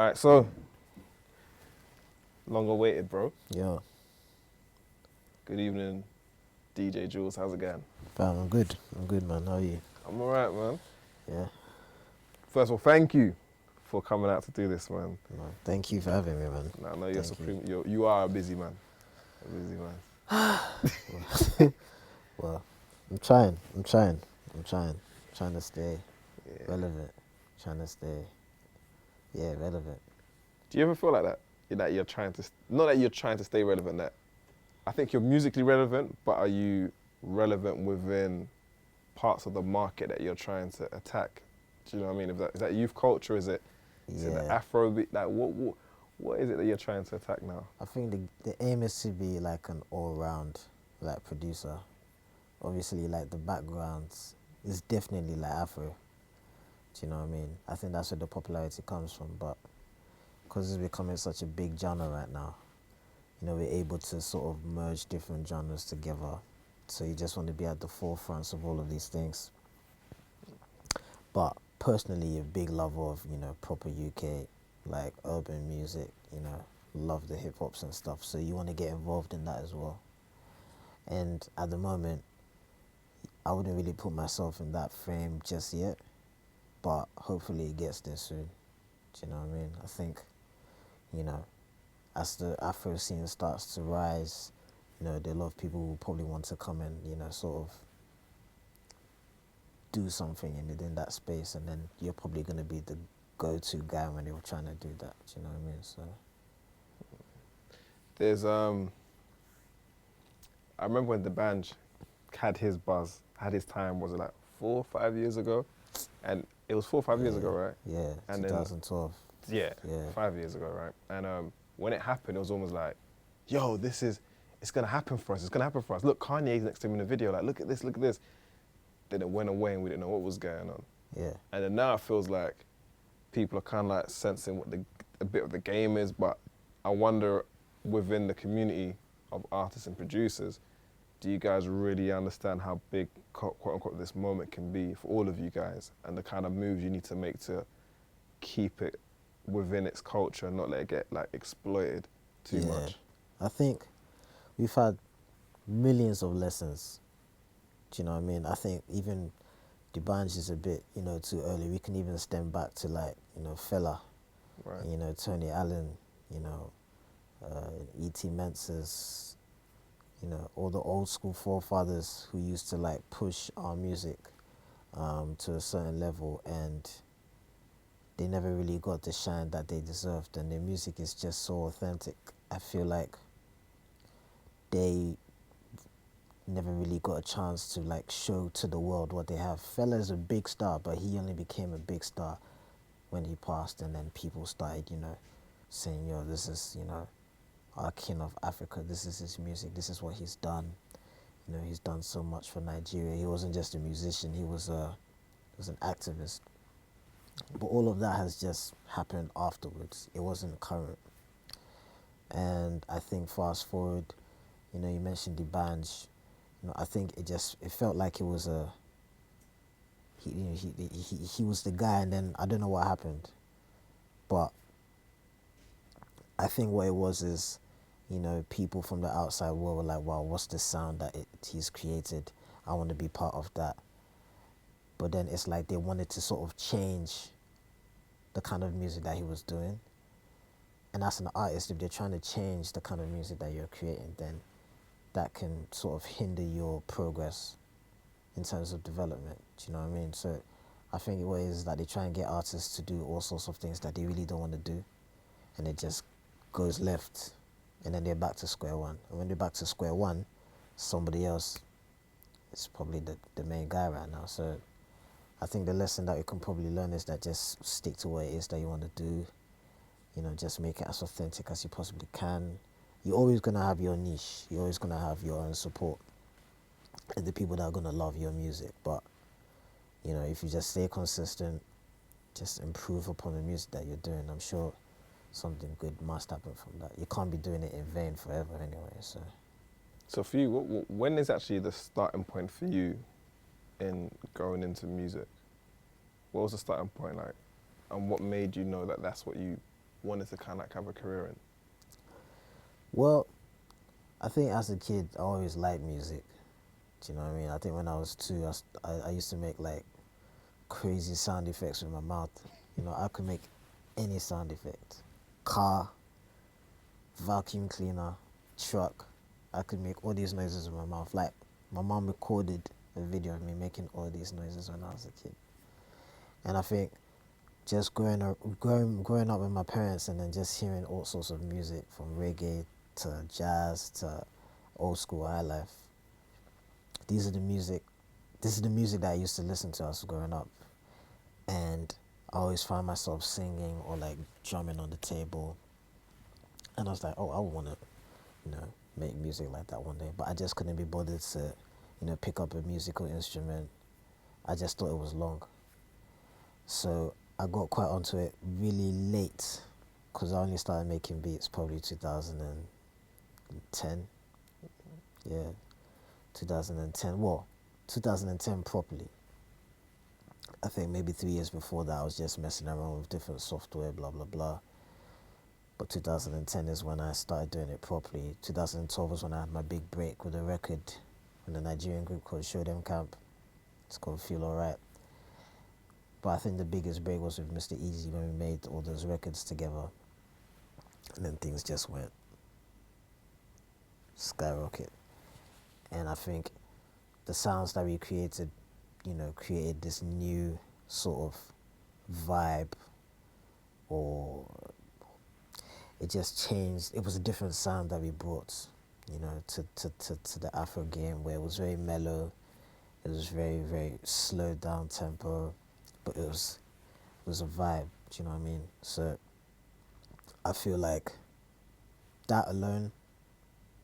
Alright, so long awaited, bro. Yeah, Good evening, DJ Juls. How's it going? fam, I'm good, man. How are you? I'm alright, man. Yeah, First of all, thank you for coming out to do this, man. no, thank you for having me, man. I know you're Thank supreme. You are a busy man. A busy man. Well, I'm trying to stay Yeah. relevant, trying to stay, relevant. Do you ever feel like that? That you're trying to, not that you're trying to stay relevant, that I think you're musically relevant, but are you relevant within parts of the market that you're trying to attack? Do you know what I mean? Is that youth culture? Is it the Yeah, Afrobeat? Like what is it that you're trying to attack now? I think the aim is to be like an all-round like producer. Obviously, like the backgrounds is definitely like Afro. Do you know what I mean? I think that's where the popularity comes from, but because it's becoming such a big genre right now, you know, we're able to sort of merge different genres together. So you just want to be at the forefronts of all of these things. But personally, a big lover of, you know, proper UK, like urban music, you know, love the hip hops and stuff. So you want to get involved in that as well. And at the moment, I wouldn't really put myself in that frame just yet, but hopefully it gets there soon. Do you know what I mean? I think, you know, as the Afro scene starts to rise, you know, there are a lot of people who probably want to come and, you know, sort of do something within that space, and then you're probably going to be the go-to guy when you're trying to do that. Do you know what I mean? So There's I remember when the band had his buzz, had his time. Was it like 4 or 5 years ago? And it was 4 or 5 years ago, right? Yeah, And 2012. Yeah, Yeah. 5 years ago, right? And when it happened, it was almost like, yo, it's gonna happen for us. It's gonna happen for us. Look, Kanye's next to him in the video. Like, look at this, look at this. Then it went away, and we didn't know what was going on. Yeah, And then now it feels like people are kind of like sensing what a bit of the game is. But I wonder, within the community of artists and producers, do you guys really understand how big, quote unquote, this moment can be for all of you guys, and the kind of moves you need to make to keep it within its culture and not let it get like exploited too much? I think we've had millions of lessons. Do you know what I mean? I think even the bunch is a bit, you know, too early. We can even stem back to like, you know, Fella, Right. you know, Tony Allen, you know, E.T. Menses, you know, all the old school forefathers who used to like push our music to a certain level, and they never really got the shine that they deserved, and their music is just so authentic. I feel like they never really got a chance to like show to the world what they have. Fella's a big star, but he only became a big star when he passed, and then people started, you know, saying, yo, this is, you know, our king of Africa, this is his music, this is what he's done. You know, he's done so much for Nigeria. He wasn't just a musician, he was an activist. But all of that has just happened afterwards. It wasn't current. And I think fast forward, you know, you mentioned the bands. You know, I think it felt like it was he was the guy, and then I don't know what happened. But I think what it was is, you know, people from the outside world were like, wow, what's the sound that he's created? I want to be part of that. But then it's like they wanted to sort of change the kind of music that he was doing. And as an artist, if they're trying to change the kind of music that you're creating, then that can sort of hinder your progress in terms of development. Do you know what I mean? So I think what it is that they try and get artists to do all sorts of things that they really don't want to do, and it just goes left, and then they're back to square one. And when they're back to square one, somebody else is probably the main guy right now. So I think the lesson that you can probably learn is that just stick to what it is that you want to do. You know, just make it as authentic as you possibly can. You're always going to have your niche. You're always going to have your own support and the people that are going to love your music. But, you know, if you just stay consistent, just improve upon the music that you're doing, I'm sure something good must happen from that. You can't be doing it in vain forever anyway. So for you, when is actually the starting point for you in going into music? What was the starting point like? And what made you know that that's what you wanted to kind of like have a career in? Well, I think as a kid, I always liked music. Do you know what I mean? I think when I was 2, I used to make like crazy sound effects with my mouth. You know, I could make any sound effect. Car, vacuum cleaner, truck. I could make all these noises with my mouth. Like, my mom recorded a video of me making all these noises when I was a kid. And I think just growing up with my parents and then just hearing all sorts of music from reggae to jazz to old school high life. This is the music that I used to listen to as I was growing up. And I always find myself singing or like drumming on the table. And I was like, oh, I want to, you know, make music like that one day. But I just couldn't be bothered to, you know, pick up a musical instrument. I just thought it was long. So I got quite onto it really late, because I only started making beats probably 2010. Yeah, 2010. Well, 2010 properly. I think maybe 3 years before that I was just messing around with different software, blah, blah, blah. But 2010 is when I started doing it properly. 2012 was when I had my big break with a record with a Nigerian group called Show Them Camp. It's called Feel Alright. But I think the biggest break was with Mr Eazi when we made all those records together. And then things just went skyrocket. And I think the sounds that we created, you know, created this new sort of vibe, or it just changed. It was a different sound that we brought, you know, to the Afro game, where it was very mellow. It was very, very slowed down tempo, but it was a vibe, do you know what I mean? So I feel like that alone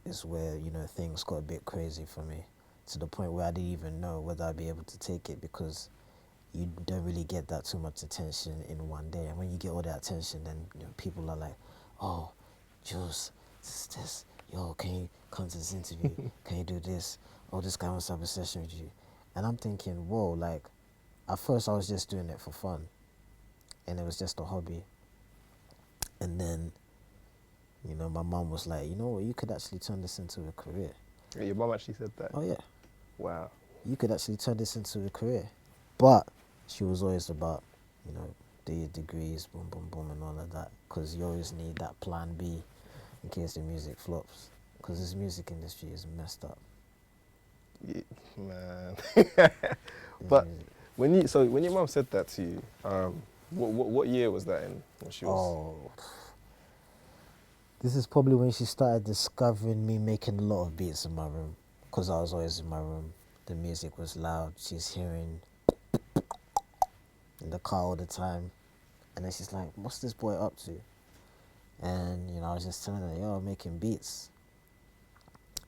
is where, you know, things got a bit crazy for me, to the point where I didn't even know whether I'd be able to take it, because you don't really get that too much attention in one day. And when you get all that attention, then, you know, people are like, oh, Juls, this, yo, can you come to this interview? Can you do this? Oh, this guy wants to have a session with you. And I'm thinking, whoa, like, at first I was just doing it for fun, and it was just a hobby. And then, you know, my mom was like, you know what, you could actually turn this into a career. Yeah, your mum actually said that? Oh, yeah. Wow. You could actually turn this into a career. But she was always about, you know, do your degrees, boom, boom, boom, and all of that. Because you always need that plan B in case the music flops. Because this music industry is messed up. Yeah, man. But when your mum said that to you, what year was that in? When she was... Oh, this is probably when she started discovering me making a lot of beats in my room. Because I was always in my room. The music was loud. She's hearing in the car all the time. And then she's like, what's this boy up to? And, you know, I was just telling her, yo, I'm making beats.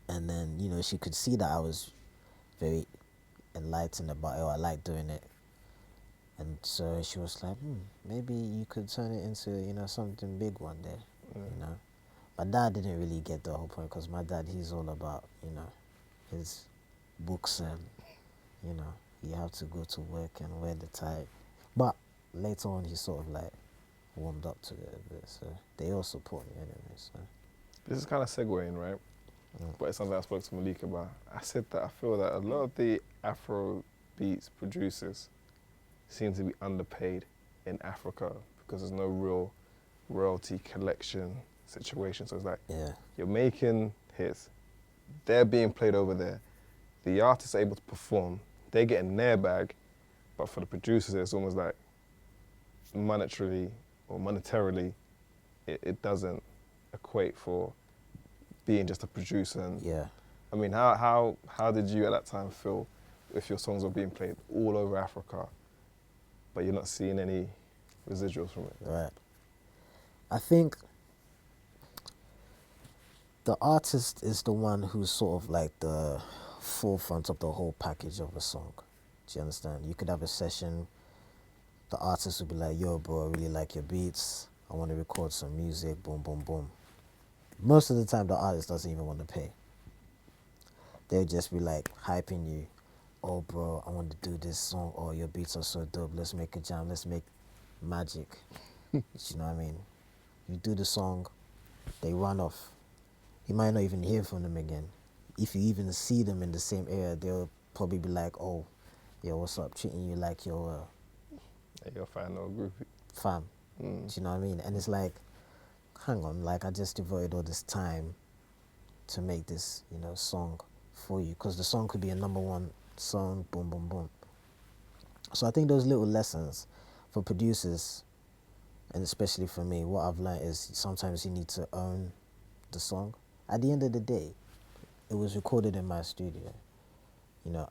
And then, you know, she could see that I was very enlightened about it, or I like doing it. And so she was like, maybe you could turn it into, you know, something big one day, you know. My dad didn't really get the whole point, because my dad, he's all about, you know, his books, and, you know, you have to go to work and wear the tie. But later on, he sort of like warmed up to it a bit, so they all support me anyway. So This is kind of segueing, right? But it's something I spoke to Maleek about. I said that I feel that a lot of the Afrobeats producers seem to be underpaid in Africa, because there's no real royalty collection situation. So it's like, you're making hits, they're being played over there, the artists are able to perform, they're getting their bag, but for the producers, it's almost like monetarily, it doesn't equate for being just a producer. And I mean, how did you at that time feel if your songs were being played all over Africa, but you're not seeing any residuals from it? Right. I think the artist is the one who's sort of like the forefront of the whole package of a song. Do you understand? You could have a session, the artist would be like, yo, bro, I really like your beats. I want to record some music, boom, boom, boom. Most of the time, the artist doesn't even want to pay. They'll just be like hyping you. Oh, bro, I want to do this song. Oh, your beats are so dope. Let's make a jam. Let's make magic. You know what I mean? You do the song, they run off. You might not even hear from them again. If you even see them in the same area, they'll probably be like, oh, yo, what's up? Treating you like your You're a fan or a groupie. fam. Do you know what I mean? And it's like, hang on, like I just devoted all this time to make this, you know, song for you. Because the song could be a #1 song, boom, boom, boom. So I think those little lessons for producers, and especially for me, what I've learned is sometimes you need to own the song. At the end of the day, it was recorded in my studio. You know,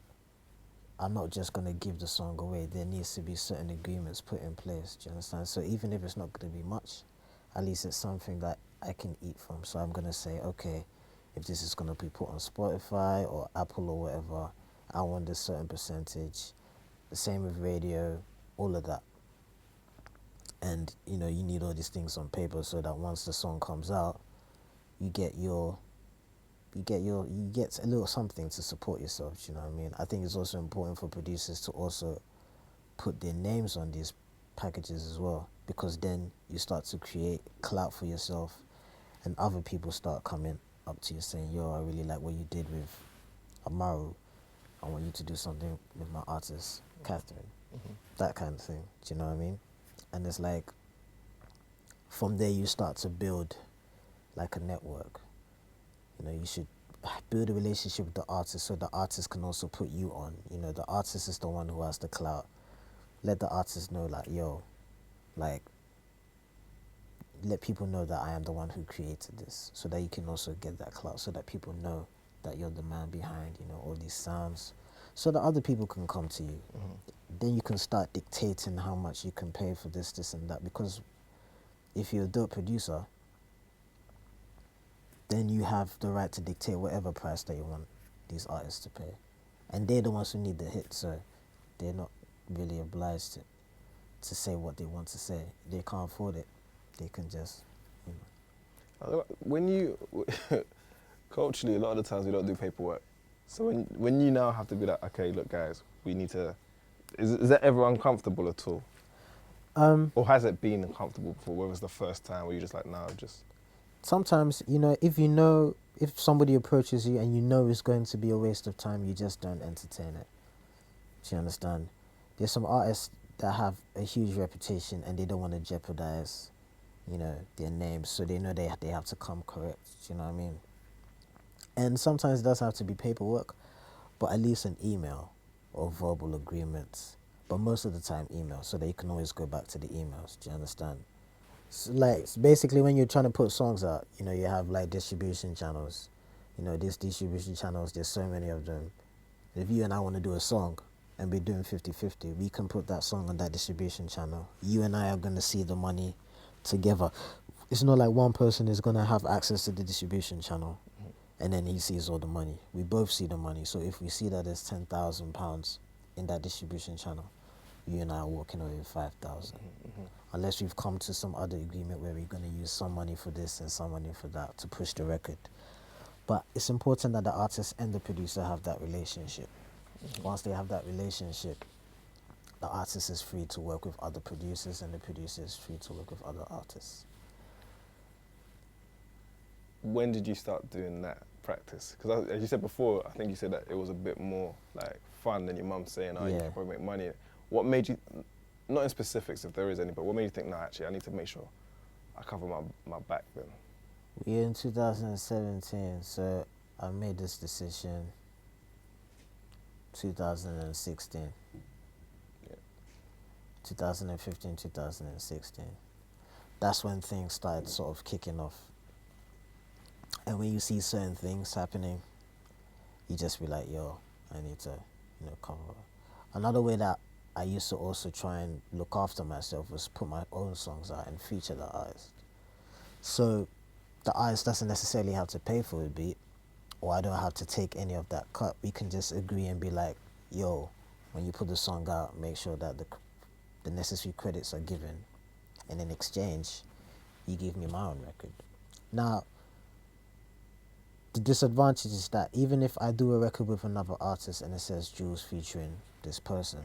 I'm not just going to give the song away. There needs to be certain agreements put in place. Do you understand? So even if it's not going to be much, at least it's something that I can eat from. So I'm going to say, okay, if this is going to be put on Spotify or Apple or whatever, I want this certain percentage. The same with radio, all of that. And, you know, you need all these things on paper so that once the song comes out, you get a little something to support yourself. Do you know what I mean? I think it's also important for producers to also put their names on these packages as well, because then you start to create clout for yourself, and other people start coming up to you saying, yo, I really like what you did with Amaru. I want you to do something with my artist, Catherine. That kind of thing. Do you know what I mean? And it's like, from there you start to build like a network. You know, you should build a relationship with the artist so the artist can also put you on. You know, the artist is the one who has the clout. Let the artist know, like, yo, like, let people know that I am the one who created this, so that you can also get that clout, so that people know that you're the man behind, you know, all these sounds, so that other people can come to you. Then you can start dictating how much you can pay for this, and that, because if you're a dope producer, then you have the right to dictate whatever price that you want these artists to pay. And they're the ones who need the hit, so they're not really obliged to say what they want to say. They can't afford it. They can just, you know. When you, culturally, a lot of the times we don't do paperwork. So when you now have to be like, okay, look guys, we need to, is that ever uncomfortable at all? Or has it been uncomfortable before, whether it's the first time where you're just like, nah, just... Sometimes, you know, if somebody approaches you and you know it's going to be a waste of time, you just don't entertain it. Do you understand? There's some artists that have a huge reputation and they don't want to jeopardize, you know, their names, so they know they have to come correct. Do you know what I mean? And sometimes it does have to be paperwork, but at least an email or verbal agreements. But most of the time, email, so that you can always go back to the emails. Do you understand? So like, basically, when you're trying to put songs out, you know, you have like distribution channels. You know, these distribution channels, there's so many of them. If you and I want to do a song and we're doing 50-50, we can put that song on that distribution channel. You and I are going to see the money together. It's not like one person is going to have access to the distribution channel and then he sees all the money. We both see the money. So if we see that there's £10,000 in that distribution channel, you and I are walking away with 5,000. Unless we've come to some other agreement where we're going to use some money for this and some money for that to push the record. But it's important that the artist and the producer have that relationship. Once they have that relationship, the artist is free to work with other producers and the producer is free to work with other artists. When did you start doing that practice? Because as you said before, I think you said that it was a bit more like fun than your mum saying, oh, you can probably make money. What made you, not in specifics if there is any, but what made you think, no, actually, I need to make sure I cover my back then? We're in 2017, so I made this decision 2016. Yeah. 2015, 2016. That's when things started sort of kicking off. And when you see certain things happening, you just be like, yo, I need to, you know, cover. Another way that I used to also try and look after myself was put my own songs out and feature the artist. So the artist doesn't necessarily have to pay for a beat, or I don't have to take any of that cut. We can just agree and be like, yo, when you put the song out, make sure that the necessary credits are given. And in exchange, you give me my own record. Now, the disadvantage is that even if I do a record with another artist and it says Juls featuring this person,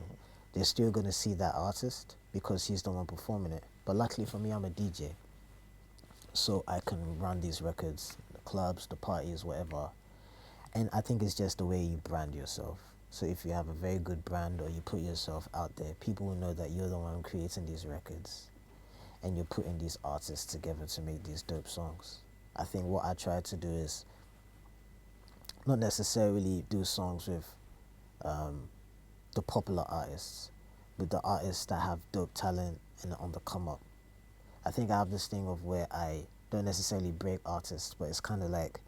they're still going to see that artist because he's the one performing it. But luckily for me, I'm a DJ. so I can run these records, the clubs, the parties, whatever. And I think it's just the way you brand yourself. So if you have a very good brand or you put yourself out there, people will know that you're the one creating these records and you're putting these artists together to make these dope songs. I think what I try to do is not necessarily do songs with the popular artists, but the artists that have dope talent and are on the come up. I think I have this thing of where I don't necessarily break artists, but it's kind of like,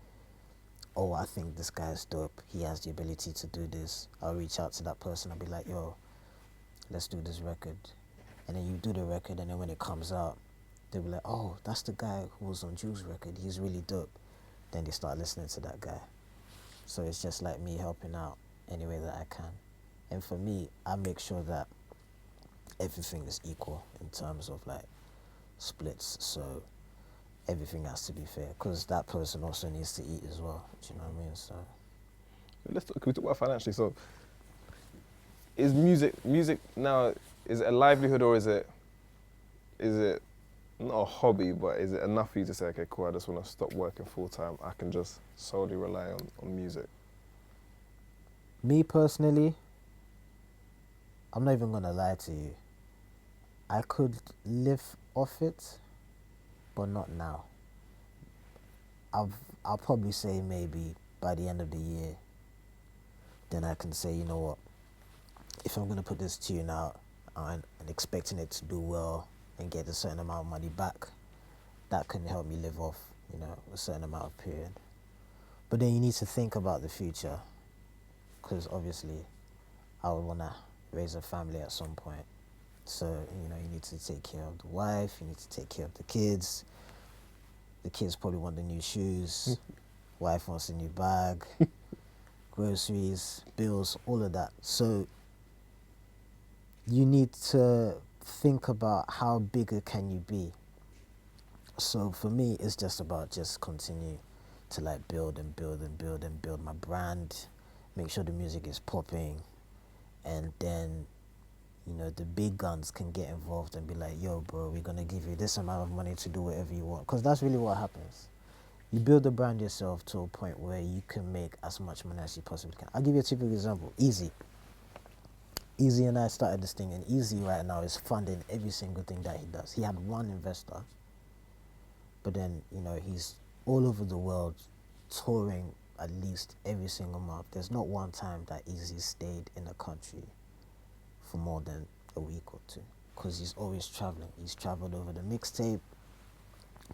oh, I think this guy's dope. He has the ability to do this. I'll reach out to that person. I'll be like, yo, let's do this record. And then you do the record, and then when it comes out, they'll be like, oh, that's the guy who was on Juls' record. He's really dope. Then they start listening to that guy. So it's just like me helping out any way that I can. And for me, I make sure that everything is equal in terms of like splits. So everything has to be fair, because that person also needs to eat as well. Do you know what I mean? So Can we talk about financially? So is music now, is it a livelihood, or is it not a hobby, but is it enough for you to say, okay, cool, I just want to stop working full time, I can just solely rely on music? me personally, I'm not even gonna lie to you. I could live off it, but not now. I'll probably say maybe by the end of the year, then I can say, you know what, if I'm gonna put this tune out and expecting it to do well and get a certain amount of money back, that can help me live off, you know, a certain amount of period. But then you need to think about the future, because obviously I would wanna raise a family at some point. So, you know, you need to take care of the wife, you need to take care of the kids. The kids probably want the new shoes, wife wants a new bag, groceries, bills, all of that. So you need to think about how bigger can you be. So for me, it's just about just continue to like build and build and build and build my brand, make sure the music is popping, and then, you know, the big guns can get involved and be like, yo, bro, we're going to give you this amount of money to do whatever you want. Because that's really what happens. You build the brand yourself to a point where you can make as much money as you possibly can. I'll give you a typical example. Eazy. Eazy and I started this thing, and Eazy right now is funding every single thing that he does. He had one investor, but then, you know, he's all over the world touring at least every single month. There's not one time that Eazy stayed in the country for more than a week or two, because he's always traveling. He's traveled over the mixtape,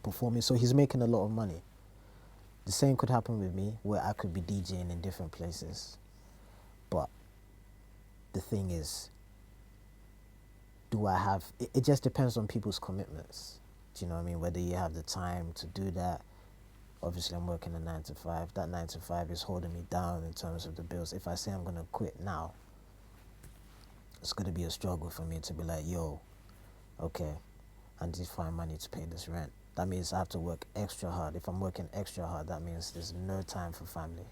performing, so he's making a lot of money. The same could happen with me, where I could be DJing in different places. But the thing is, do I have, it just depends on people's commitments. Do you know what I mean? Whether you have the time to do that. Obviously, I'm working a 9 to 5. That 9 to 5 is holding me down in terms of the bills. If I say I'm going to quit now, it's going to be a struggle for me to be like, yo, okay, I need to find money to pay this rent. That means I have to work extra hard. If I'm working extra hard, that means there's no time for family.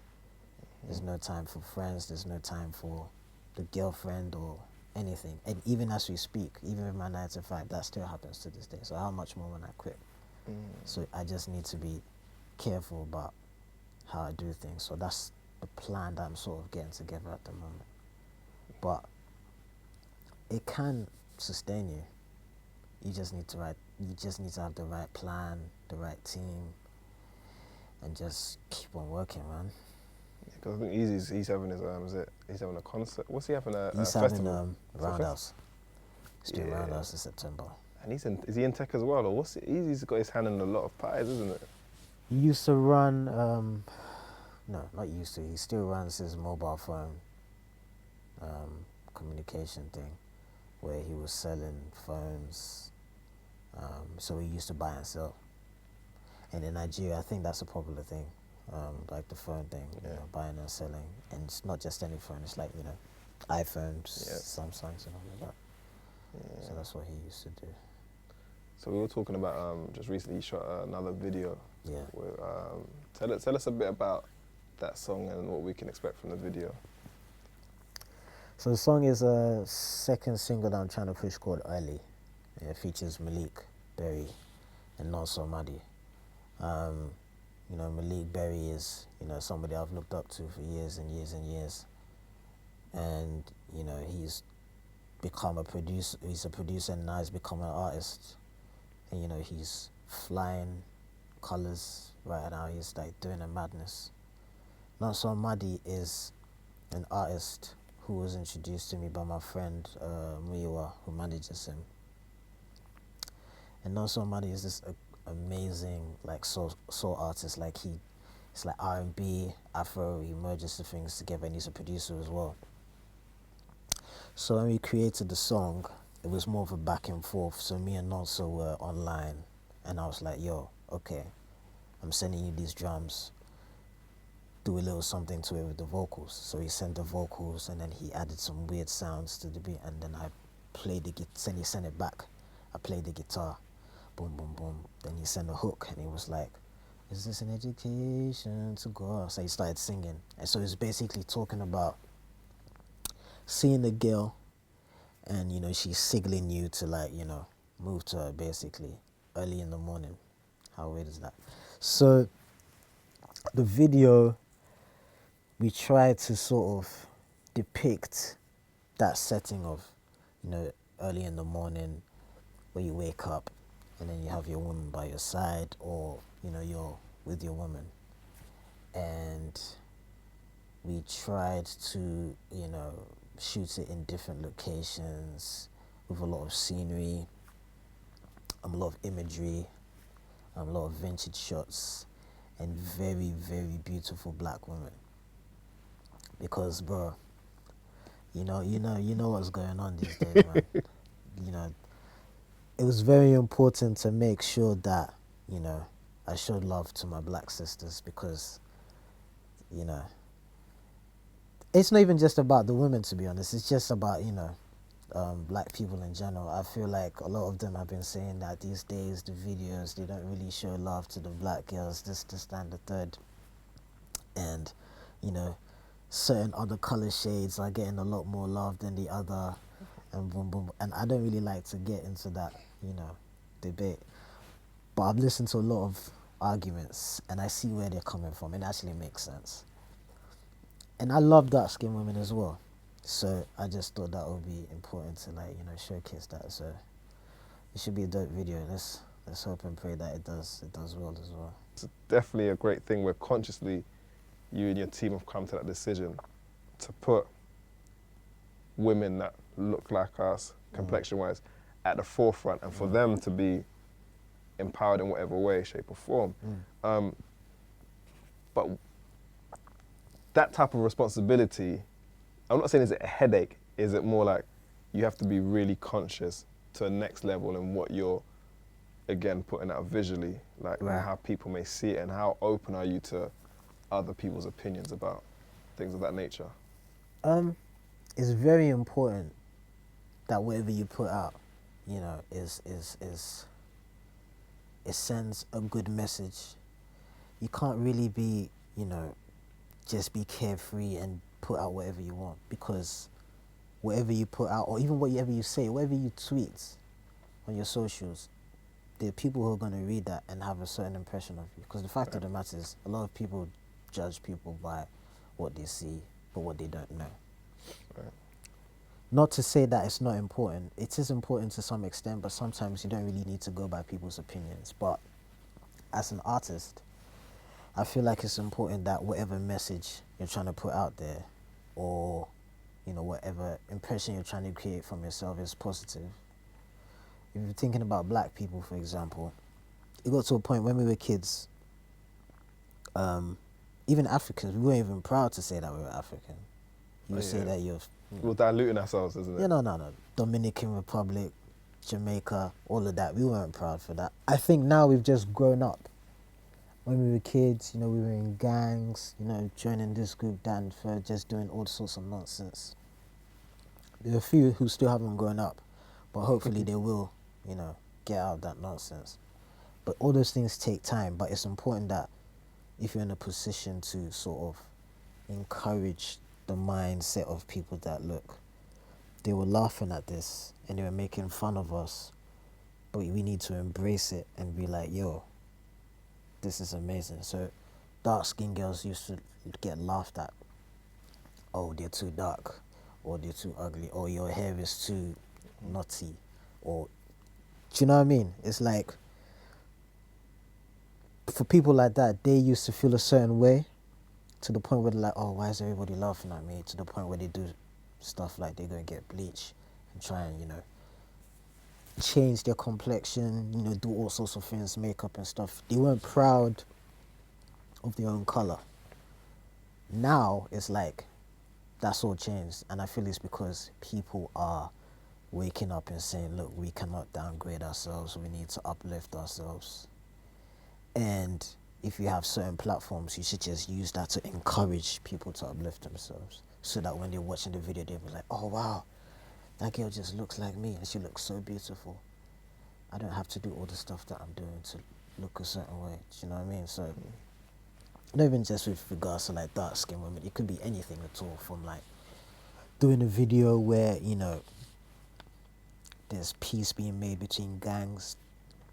There's no time for friends. There's no time for the girlfriend or anything. And even as we speak, even with my 9 to 5, that still happens to this day. So how much more when I quit? So I just need to be careful about how I do things. So that's the plan that I'm sort of getting together at the moment. But it can sustain you. You just need to have the right plan, the right team, and just keep on working, man. Because I think he's having his he's having a concert. What's he having a He's festival? having Roundhouse. He's doing Roundhouse in September. And is he in tech as well, or what's it? Easy's got his hand in a lot of pies, isn't it? He used to run, no, not used to. He still runs his mobile phone communication thing, where he was selling phones. So he used to buy and sell. And in Nigeria, I think that's a popular thing, like the phone thing, you know, buying and selling. And it's not just any phone, it's like, you know, iPhones, Samsungs and all of that. So that's what he used to do. So we were talking about, just recently he shot another video. Yeah. Where, tell us a bit about that song and what we can expect from the video. So the song is a second single that I'm trying to push called Early. It features Maleek Berry and Non Somadi. You know, Maleek Berry is, you know, somebody I've looked up to for years and years and years. And, you know, he's become a producer. He's a producer and now he's become an artist. And, you know, he's flying colors right now. He's like doing a madness. Not So Muddy is an artist who was introduced to me by my friend Muiwa, who manages him. And Not So Muddy is this amazing like soul artist. Like it's like R&B, Afro. He merges the things together, and he's a producer as well. So when we created the song, it was more of a back and forth. So me and Nonso were online, and I was like, "Yo, okay, I'm sending you these drums. Do a little something to it with the vocals." So he sent the vocals, and then he added some weird sounds to the beat, and then I played the guitar. He sent it back. I played the guitar, boom, boom, boom. Then he sent a hook, and he was like, "Is this an education to go?" So he started singing, and so he's basically talking about seeing the girl, and you know she's signaling you to like move to her basically early in the morning. How weird is that? So the video, we tried to sort of depict that setting of, early in the morning where you wake up and then you have your woman by your side, or, you're with your woman. And we tried to, shoot it in different locations with a lot of scenery, a lot of imagery, a lot of vintage shots, and very, very beautiful black women. Because, bro, you know what's going on these days, man. It was very important to make sure that, I showed love to my black sisters, because, it's not even just about the women, to be honest. It's just about, black people in general. I feel like a lot of them have been saying that these days the videos, they don't really show love to the black girls, this, and the third. And, certain other color shades are getting a lot more love than the other, and boom, boom. And I don't really like to get into that, debate. But I've listened to a lot of arguments, and I see where they're coming from. It actually makes sense. And I love dark-skinned women as well. So I just thought that would be important to showcase that. So it should be a dope video. Let's hope and pray that it does well as well. It's definitely a great thing where consciously you and your team have come to that decision to put women that look like us, complexion-wise, at the forefront, and for them to be empowered in whatever way, shape or form. But that type of responsibility, I'm not saying is it a headache, is it more like you have to be really conscious to a next level in what you're, again, putting out visually, like Right. how people may see it, and how open are you to other people's opinions about things of that nature? It's very important that whatever you put out, it sends a good message. You can't really be, just be carefree and put out whatever you want, because whatever you put out, or even whatever you say, whatever you tweet on your socials, there are people who are going to read that and have a certain impression of you. Because the fact of the matter is, a lot of people judge people by what they see, but what they don't know. Right. Not to say that it's not important. It is important to some extent, but sometimes you don't really need to go by people's opinions. But as an artist, I feel like it's important that whatever message you're trying to put out there, or whatever impression you're trying to create from yourself, is positive. If you're thinking about black people, for example, it got to a point when we were kids, even Africans, we weren't even proud to say that we were African. You would say that you're... We're diluting ourselves, isn't it? Yeah, no. Dominican Republic, Jamaica, all of that. We weren't proud for that. I think now we've just grown up. When we were kids, we were in gangs, joining this group, that and third, just doing all sorts of nonsense. There are a few who still haven't grown up, but hopefully they will, get out of that nonsense. But all those things take time, but it's important that if you're in a position to sort of encourage the mindset of people that, look, they were laughing at this and they were making fun of us, but we need to embrace it and be like, yo, this is amazing. So dark skinned girls used to get laughed at. Oh, they're too dark, or they're too ugly, or your hair is too knotty, or do you know what I mean? It's like for people like that, they used to feel a certain way to the point where they're like, oh, why is everybody laughing at me? To the point where they do stuff like they go and get bleach and try and, you know, change their complexion, you know, do all sorts of things, makeup and stuff. They weren't proud of their own color. Now it's like that's all changed, and I feel it's because people are waking up and saying, look, we cannot downgrade ourselves, we need to uplift ourselves. And if you have certain platforms, you should just use that to encourage people to uplift themselves, so that when they're watching the video, they'll be like, oh wow, that girl just looks like me and she looks so beautiful. I don't have to do all the stuff that I'm doing to look a certain way. Do you know what I mean? So not even just with regards to like dark skinned women, it could be anything at all, from like doing a video where, you know, there's peace being made between gangs,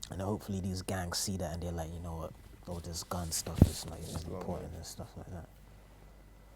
and hopefully these gangs see that and they're like, you know what, all this gun stuff is not even important and stuff like that.